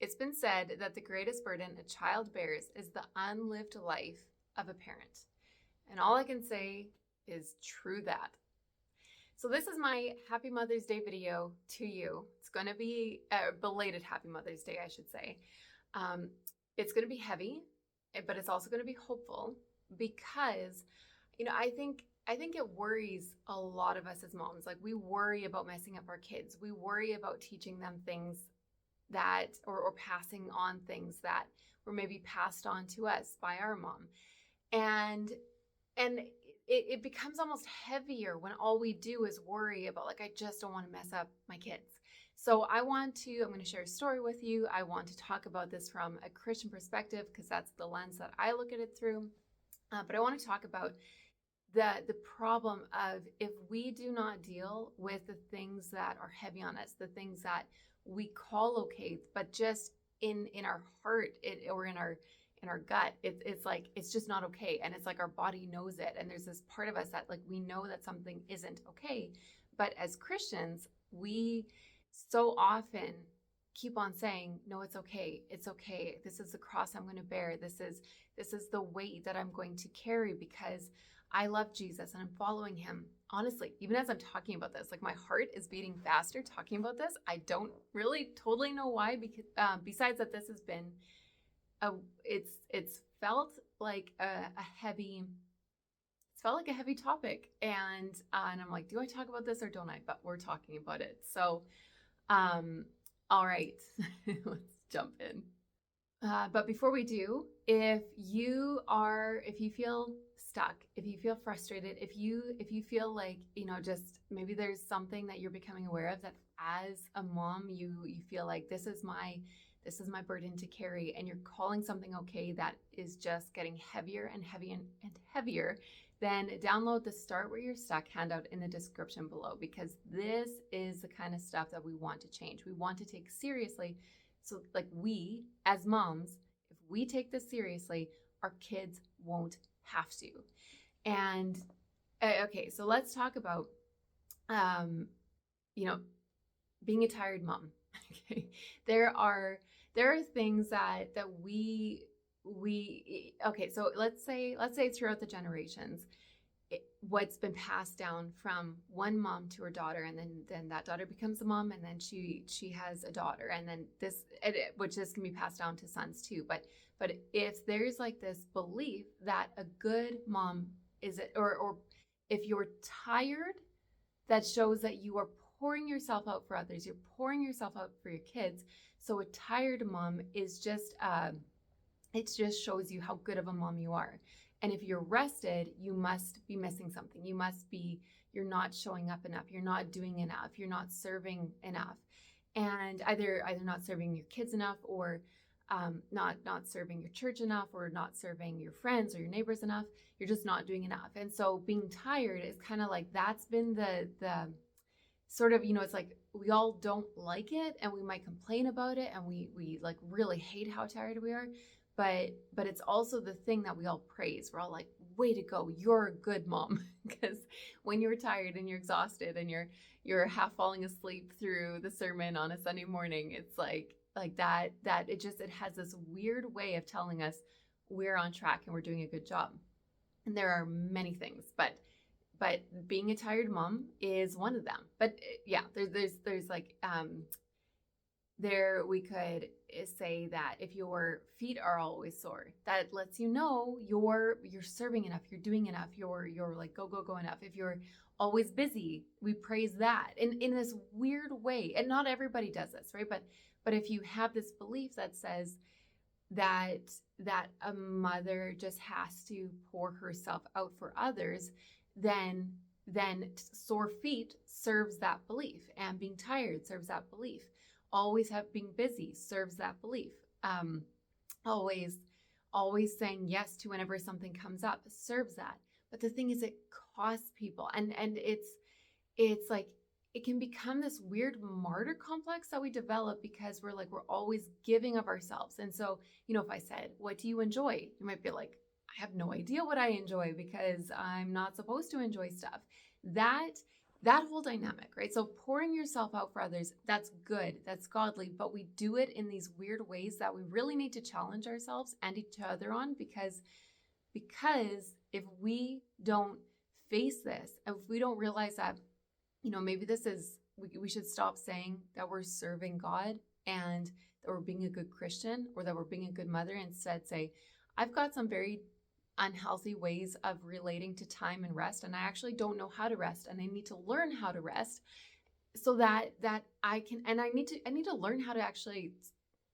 It's been said that the greatest burden a child bears is the unlived life of a parent. And all I can say is true that. So this is my Happy Mother's Day video to you. It's going to be a belated Happy Mother's Day, I should say. Um, it's going to be heavy, but it's also going to be hopeful because, I think it worries a lot of us as moms. Like we worry about messing up our kids. We worry about teaching them things that, or passing on things that were maybe passed on to us by our mom. And it becomes almost heavier when all we do is worry about, like, I just don't want to mess up my kids. So I'm going to share a story with you. I want to talk about this from a Christian perspective because that's the lens that I look at it through. But I want to talk about the problem of if we do not deal with the things that are heavy on us, the things that we call okay, but just in our heart or in our gut, it's like it's just not okay, and it's like our body knows it, and there's this part of us that, like, we know that something isn't okay, but as Christians we so often keep on saying, no, it's okay, this is the cross I'm going to bear, this is the weight that I'm going to carry because I love Jesus and I'm following him. Honestly, even as I'm talking about this, like, my heart is beating faster talking about this. I don't really totally know why, because besides that this has been it's felt like a heavy topic, and I'm like, do I talk about this or don't I? But we're talking about it. So all right, let's jump in. But before we do, if you feel stuck, if you feel frustrated, if you feel like, just maybe there's something that you're becoming aware of that as a mom, you feel like this is my burden to carry, and you're calling something okay that is just getting heavier and heavier and heavier, then download the Start Where You're Stuck handout in the description below, because this is the kind of stuff that we want to change. We want to take seriously. So, like, we as moms, if we take this seriously, our kids won't have to. And okay, so let's talk about, being a tired mom. Okay, there are things that we okay. So let's say throughout the generations, what's been passed down from one mom to her daughter, and then that daughter becomes a mom, and then she has a daughter, and then this can be passed down to sons too. But if there's like this belief that a good mom is it, or if you're tired, that shows that you are pouring yourself out for others, you're pouring yourself out for your kids. So a tired mom is just it just shows you how good of a mom you are. And if you're rested, you must be missing something. You're not showing up enough. You're not doing enough. You're not serving enough. And either not serving your kids enough, or not serving your church enough, or not serving your friends or your neighbors enough. You're just not doing enough. And so being tired is kind of like, that's been the sort of, it's like we all don't like it, and we might complain about it, and we like really hate how tired we are. But it's also the thing that we all praise. We're all like, way to go, you're a good mom. Because when you're tired and you're exhausted and you're half falling asleep through the sermon on a Sunday morning, it's like that it has this weird way of telling us we're on track and we're doing a good job. And there are many things, but being a tired mom is one of them. But yeah, there's like there, we could say that if your feet are always sore, that lets you know you're serving enough, you're doing enough, you're like go enough. If you're always busy, we praise that in this weird way. And not everybody does this, right? But if you have this belief that says that a mother just has to pour herself out for others, then sore feet serves that belief, and being tired serves that belief. Being busy serves that belief. Always saying yes to whenever something comes up serves that. But the thing is, it costs people, and it's like it can become this weird martyr complex that we develop because we're always giving of ourselves. And so, if I said, what do you enjoy? You might be like, I have no idea what I enjoy because I'm not supposed to enjoy stuff. That that whole dynamic, right? So pouring yourself out for others, that's good, that's godly, but we do it in these weird ways that we really need to challenge ourselves and each other on, because if we don't face this, if we don't realize that, maybe this is, we should stop saying that we're serving God and that we're being a good Christian or that we're being a good mother. Instead, say, I've got some very unhealthy ways of relating to time and rest, and I actually don't know how to rest, and I need to learn how to rest so that I can, and I need to learn how to actually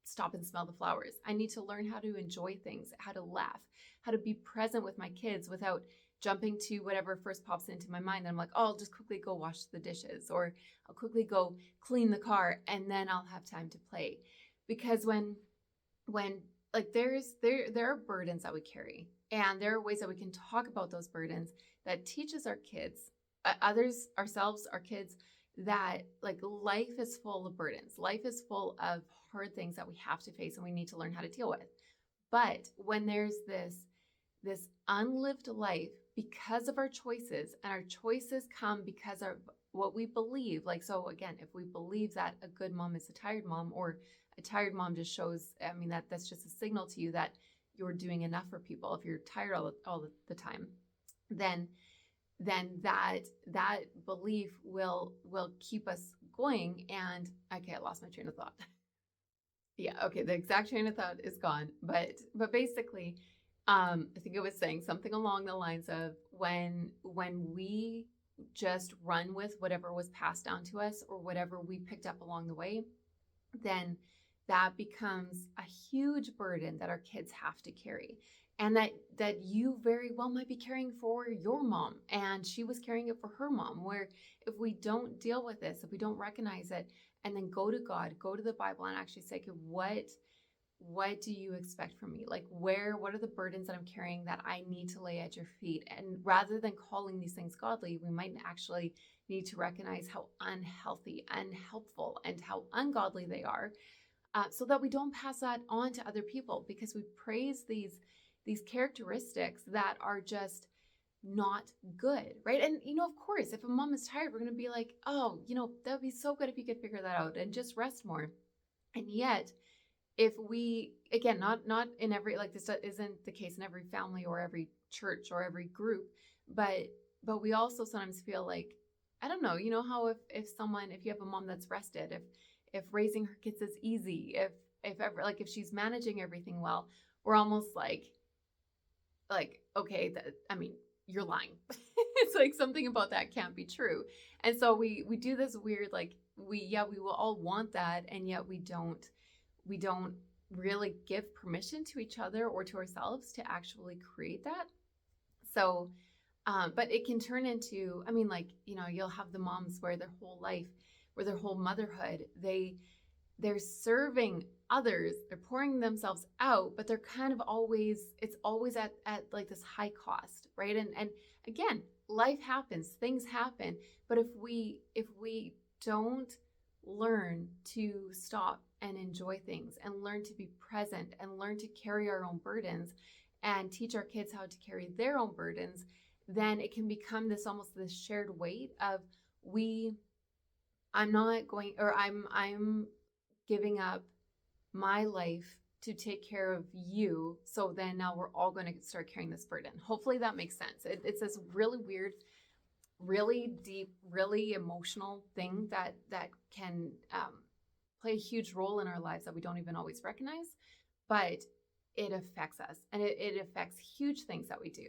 stop and smell the flowers. I need to learn how to enjoy things, how to laugh, how to be present with my kids without jumping to whatever first pops into my mind. And I'm like, oh, I'll just quickly go wash the dishes, or I'll quickly go clean the car, and then I'll have time to play. Because when like there are burdens that we carry, and there are ways that we can talk about those burdens that teaches our kids, others, ourselves, our kids, that like life is full of burdens. Life is full of hard things that we have to face and we need to learn how to deal with. But when there's this unlived life because of our choices, and our choices come because of what we believe. Like, so again, if we believe that a good mom is a tired mom, or a tired mom just shows, that's just a signal to you that you're doing enough for people. If you're tired all the time, then that belief will keep us going. And okay, I lost my train of thought. Yeah, okay, the exact train of thought is gone. But basically, I think it was saying something along the lines of when we just run with whatever was passed down to us or whatever we picked up along the way, then that becomes a huge burden that our kids have to carry. And that you very well might be carrying for your mom, and she was carrying it for her mom. Where if we don't deal with this, if we don't recognize it, and then go to God, go to the Bible, and actually say, okay, what do you expect from me? Like, what are the burdens that I'm carrying that I need to lay at your feet? And rather than calling these things godly, we might actually need to recognize how unhealthy, unhelpful, and how ungodly they are, so that we don't pass that on to other people, because we praise these characteristics that are just not good, right? And of course, if a mom is tired, we're going to be like, oh, that would be so good if you could figure that out and just rest more. And yet, if we, again, not in every, like, this isn't the case in every family or every church or every group, but we also sometimes feel like, I don't know, how if you have a mom that's rested, if raising her kids is easy, if ever, like, if she's managing everything well, we're almost like, okay, you're lying. It's like something about that can't be true. And so we do this weird, like, we will all want that, and yet we don't really give permission to each other or to ourselves to actually create that. So, but it can turn into, you'll have the moms where their whole life, where their whole motherhood, they're serving others, they're pouring themselves out, but they're kind of it's always at like this high cost, right? And again, life happens, things happen, but if we don't learn to stop and enjoy things, and learn to be present, and learn to carry our own burdens, and teach our kids how to carry their own burdens, then it can become almost this shared weight of I'm giving up my life to take care of you. So then now we're all going to start carrying this burden. Hopefully that makes sense. It's this really weird, really deep, really emotional thing that can play a huge role in our lives that we don't even always recognize, but it affects us, and it affects huge things that we do.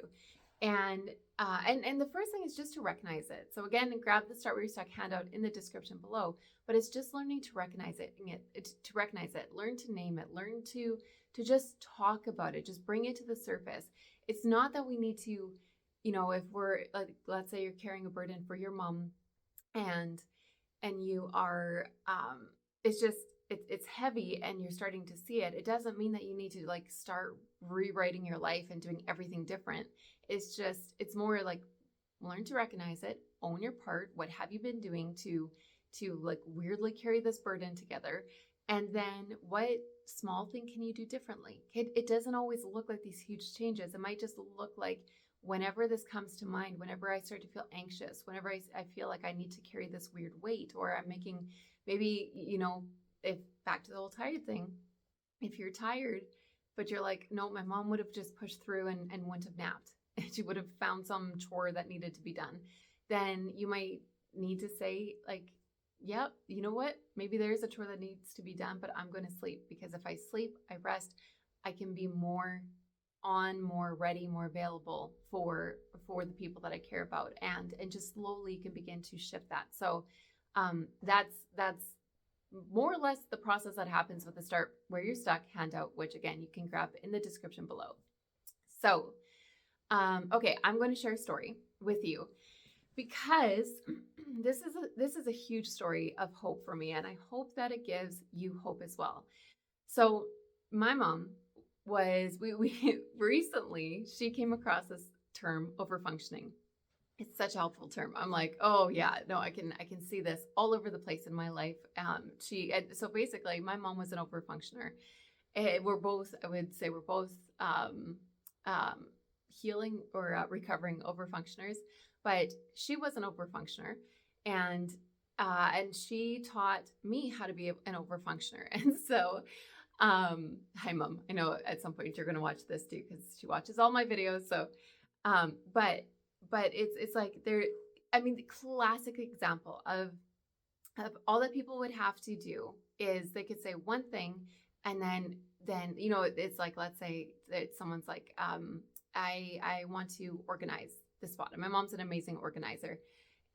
And the first thing is just to recognize it. So again, grab the Start Where You're Stuck handout in the description below, but it's just learning to recognize it, learn to name it, learn to just talk about it, just bring it to the surface. It's not that we need to, if we're, let's say you're carrying a burden for your mom, and you are, it's heavy and you're starting to see it. It doesn't mean that you need to like start rewriting your life and doing everything different. It's more like, learn to recognize it, own your part. What have you been doing to like weirdly carry this burden together? And then what small thing can you do differently? It doesn't always look like these huge changes. It might just look like whenever this comes to mind, whenever I start to feel anxious, whenever I feel like I need to carry this weird weight, or I'm making maybe, if back to the whole tired thing, if you're tired, but you're like, no, my mom would have just pushed through and wouldn't have napped. And she would have found some chore that needed to be done. Then you might need to say, like, yep, you know what? Maybe there is a chore that needs to be done, but I'm going to sleep, because if I sleep, I rest, I can be more on, more ready, more available for the people that I care about, and just slowly can begin to shift that. So that's more or less the process that happens with the Start Where You're Stuck handout, which again you can grab in the description below. So okay, I'm going to share a story with you, because this is a huge story of hope for me, and I hope that it gives you hope as well. So my mom was we recently, she came across this term, overfunctioning. It's such a helpful term. I'm like, oh yeah, no, I can see this all over the place in my life. So basically, my mom was an overfunctioner. We're both, I would say, we're both healing or recovering overfunctioners, but she was an overfunctioner, and she taught me how to be an overfunctioner. And so, hi mom, I know at some point you're going to watch this too, because she watches all my videos. So, but it's like there, I mean, the classic example of all that people would have to do is they could say one thing, and then it's like, let's say that someone's like, I want to organize the spot. And my mom's an amazing organizer.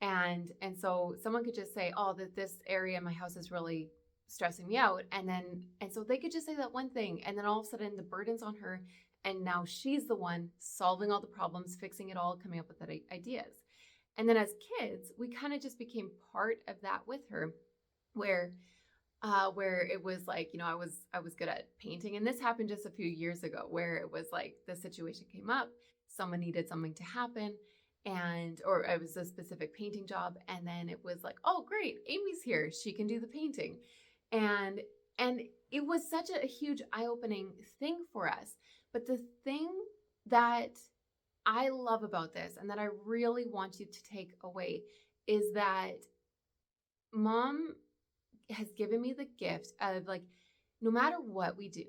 And so someone could just say, oh, that this area in my house is really stressing me out. And so they could just say that one thing. And then all of a sudden the burden's on her. And now she's the one solving all the problems, fixing it all, coming up with ideas. And then as kids, we kind of just became part of that with her, where it was like, I was good at painting. And this happened just a few years ago, where it was like the situation came up, someone needed something to happen, or it was a specific painting job. And then it was like, oh, great, Amy's here. She can do the painting. And it was such a huge eye-opening thing for us. But the thing that I love about this, and that I really want you to take away, is that mom has given me the gift of, like, no matter what we do,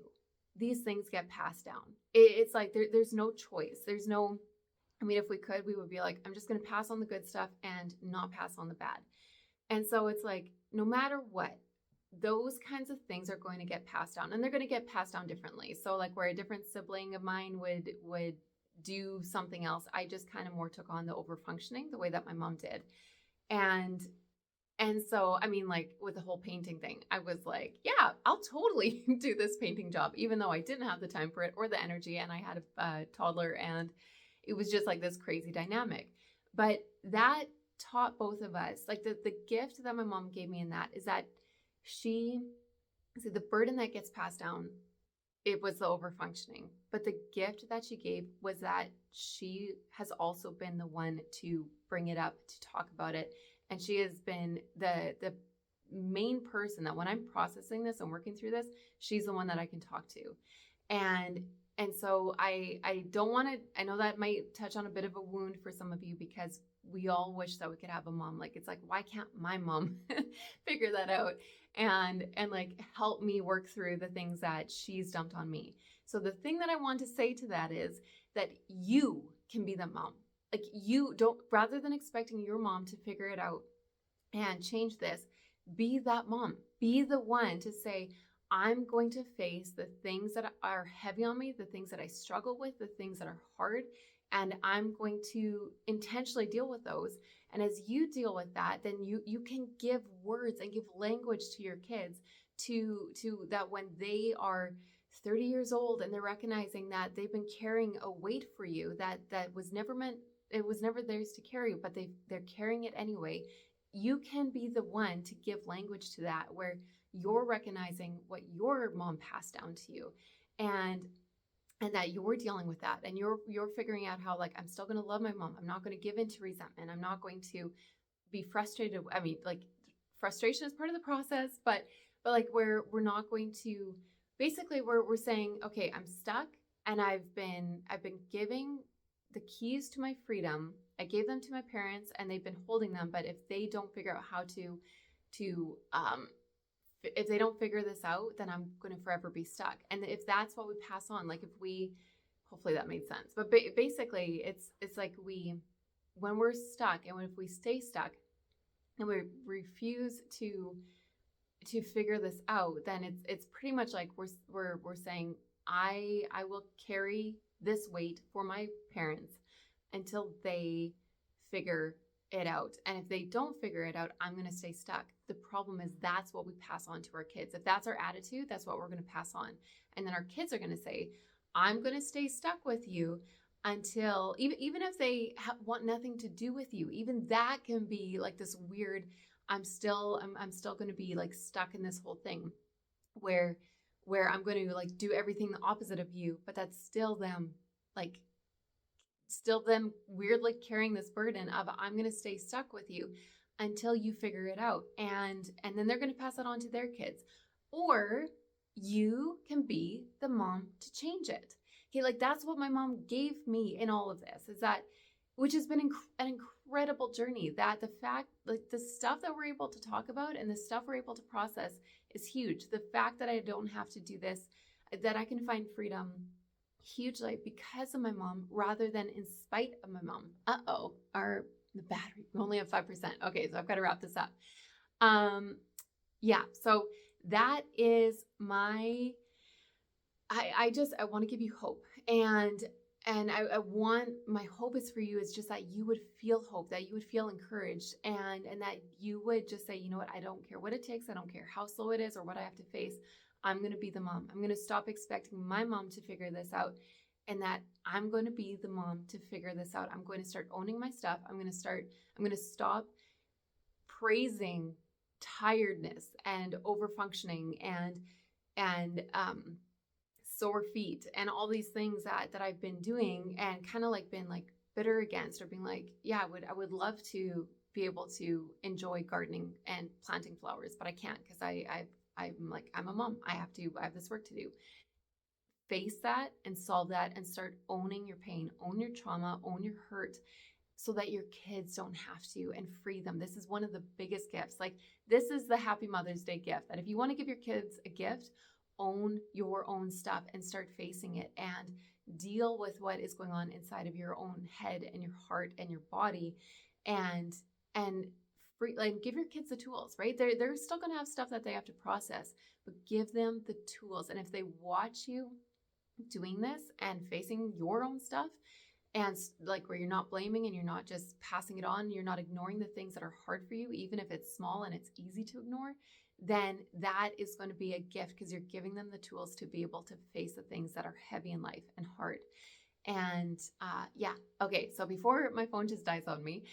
these things get passed down. It's like there's no choice. There's no, I mean, if we could, we would be like, I'm just going to pass on the good stuff and not pass on the bad. And so it's like, no matter what, those kinds of things are going to get passed down, and they're going to get passed down differently. So like, where a different sibling of mine would do something else, I just kind of more took on the overfunctioning the way that my mom did. And so, I mean, like with the whole painting thing, I was like, yeah, I'll totally do this painting job, even though I didn't have the time for it or the energy, and I had a toddler, and it was just like this crazy dynamic. But that taught both of us, like the gift that my mom gave me in that is that the burden that gets passed down, it was the overfunctioning. But the gift that she gave was that she has also been the one to bring it up, to talk about it. And she has been the main person that when I'm processing this and working through this, she's the one that I can talk to. And so I don't want to, I know that might touch on a bit of a wound for some of you, because we all wish that we could have a mom. Like, it's like, why can't my mom figure that out and like help me work through the things that she's dumped on me? So the thing that I want to say to that is that you can be the mom. Like, you don't, rather than expecting your mom to figure it out and change this, be that mom. Be the one to say, I'm going to face the things that are heavy on me, the things that I struggle with, the things that are hard, and I'm going to intentionally deal with those. And as you deal with that, then you can give words and give language to your kids to that when they are 30 years old and they're recognizing that they've been carrying a weight for you that was never meant, it was never theirs to carry, but they're carrying it anyway. You can be the one to give language to that, where you're recognizing what your mom passed down to you, and that you're dealing with that, and you're figuring out how, like, I'm still going to love my mom. I'm not going to give in to resentment. I'm not going to be frustrated. I mean, like, frustration is part of the process, but like, we're not going to, basically we're saying, okay, I'm stuck, and I've been giving the keys to my freedom. I gave them to my parents and they've been holding them, but if they don't figure out how to if they don't figure this out, then I'm going to forever be stuck. And if that's what we pass on, like if we, hopefully that made sense. But basically, it's like when we're stuck, and if we stay stuck, and we refuse to figure this out, then it's pretty much like we're saying, I will carry this weight for my parents until they figure it out. And if they don't figure it out, I'm going to stay stuck. The problem is that's what we pass on to our kids. If that's our attitude, that's what we're going to pass on. And then our kids are going to say, I'm going to stay stuck with you until, even if they want nothing to do with you, even that can be like this weird, I'm still going to be like stuck in this whole thing where I'm going to like do everything the opposite of you, but that's still them weirdly carrying this burden of, I'm going to stay stuck with you until you figure it out. And then they're going to pass it on to their kids. Or you can be the mom to change it. Okay, like that's what my mom gave me in all of this, is that, which has been an incredible journey, that the fact, like the stuff that we're able to talk about and the stuff we're able to process is huge. The fact that I don't have to do this, that I can find freedom hugely because of my mom rather than in spite of my mom. The battery, we only have 5%. Okay, so I've got to wrap this up. Yeah, so that is my, I want to give you hope. And I want, my hope is for you is just that you would feel hope, that you would feel encouraged, and that you would just say, you know what, I don't care what it takes. I don't care how slow it is or what I have to face. I'm going to be the mom. I'm going to stop expecting my mom to figure this out, and that I'm going to be the mom to figure this out. I'm going to start owning my stuff. I'm going to stop praising tiredness and overfunctioning and sore feet and all these things that I've been doing and kind of like been like bitter against, or being like, yeah, I would love to be able to enjoy gardening and planting flowers, but I can't because I'm a mom. I have this work to do. Face that and solve that and start owning your pain, own your trauma, own your hurt, so that your kids don't have to, and free them. This is one of the biggest gifts. Like, this is the Happy Mother's Day gift, that if you want to give your kids a gift, own your own stuff and start facing it and deal with what is going on inside of your own head and your heart and your body, and free, like, give your kids the tools, right? They're still going to have stuff that they have to process, but give them the tools. And if they watch you doing this and facing your own stuff, and like where you're not blaming and you're not just passing it on, you're not ignoring the things that are hard for you, even if it's small and it's easy to ignore, then that is going to be a gift, because you're giving them the tools to be able to face the things that are heavy in life and hard. And okay, so before my phone just dies on me,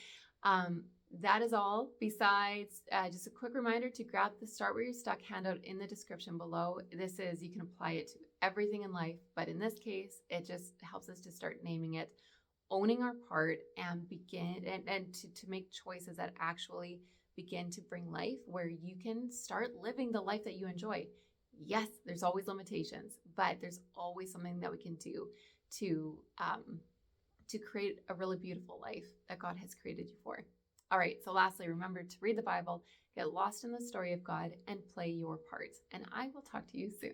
that is all. Besides, just a quick reminder to grab the Start Where You're Stuck handout in the description below. You can apply it to everything in life, but in this case, it just helps us to start naming it, owning our part, and begin and to make choices that actually begin to bring life, where you can start living the life that you enjoy. Yes, there's always limitations, but there's always something that we can do to create a really beautiful life that God has created you for. All right, so lastly, remember to read the Bible, get lost in the story of God, and play your part. And I will talk to you soon.